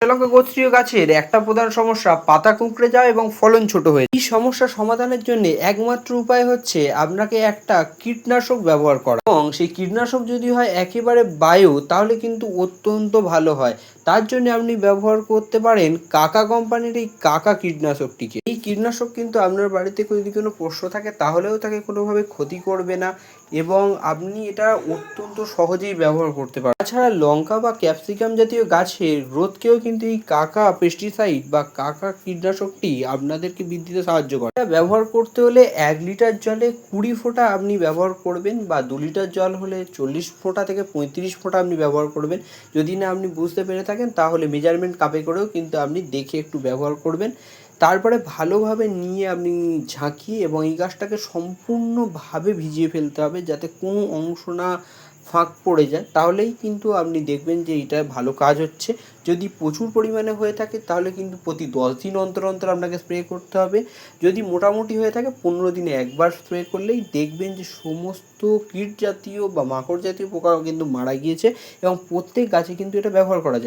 লঙ্কা গোত্রীয় গাছের একটা প্রধান সমস্যা পাতা কুঁকড়ে যাওয়া এবং ফলন ছোট হয়ে যায়। এই সমস্যা সমাধানের জন্য একমাত্র উপায় হচ্ছে আপনাকে একটা কীটনাশক ব্যবহার করা, এবং সেই কীটনাশক যদি হয় একেবারে বায়ু তাহলে কিন্তু অত্যন্ত ভালো হয়। তার জন্য আপনি ব্যবহার করতে পারেন কাকা কোম্পানির এই কাকা কীটনাশকটিকে। এই কীটনাশক কিন্তু আপনার বাড়িতে যদি কোনো পোষ্য থাকে তাহলেও তাকে কোনোভাবে ক্ষতি করবে না, এবং আপনি এটা অত্যন্ত সহজেই ব্যবহার করতে পারেন। তাছাড়া লঙ্কা বা ক্যাপসিকাম জাতীয় গাছের গ্রোথকেও কিন্তু এই কাকা পেস্টিসাইড বা কাকা কীটনাশকটি আপনাদেরকে বৃদ্ধিতে সাহায্য করে। এটা ব্যবহার করতে হলে 1 লিটার জলে 20 ফোঁটা আপনি ব্যবহার করবেন, বা 2 লিটার জল হলে 40 ফোঁটা থেকে 35 ফোঁটা আপনি ব্যবহার করবেন। যদি না আপনি বুঝতে পেরে থাকেন তাহলে মেজারমেন্ট কাপে করেও কিন্তু আপনি দেখে একটু ব্যবহার করবেন। তারপরে ভালোভাবে নিয়ে আপনি ঝাঁকিয়ে এবং এই গাছটাকে সম্পূর্ণভাবে ভিজিয়ে ফেলতে হবে, যাতে কোনো অংশ না ফাঁক পড়ে যায়। তাহলেই কিন্তু আপনি দেখবেন যে এটা ভালো কাজ হচ্ছে। যদি প্রচুর পরিমাণে হয়ে থাকে তাহলে কিন্তু প্রতি 10 দিন অন্তর অন্তর আপনাকে স্প্রে করতে হবে। যদি মোটামুটি হয়ে থাকে 15 দিনে একবার স্প্রে করলেই দেখবেন যে সমস্ত কীট জাতীয় বা মাকড় জাতীয় পোকা কিন্তু মারা গিয়েছে, এবং প্রত্যেক গাছে কিন্তু এটা ব্যবহার করা যায়।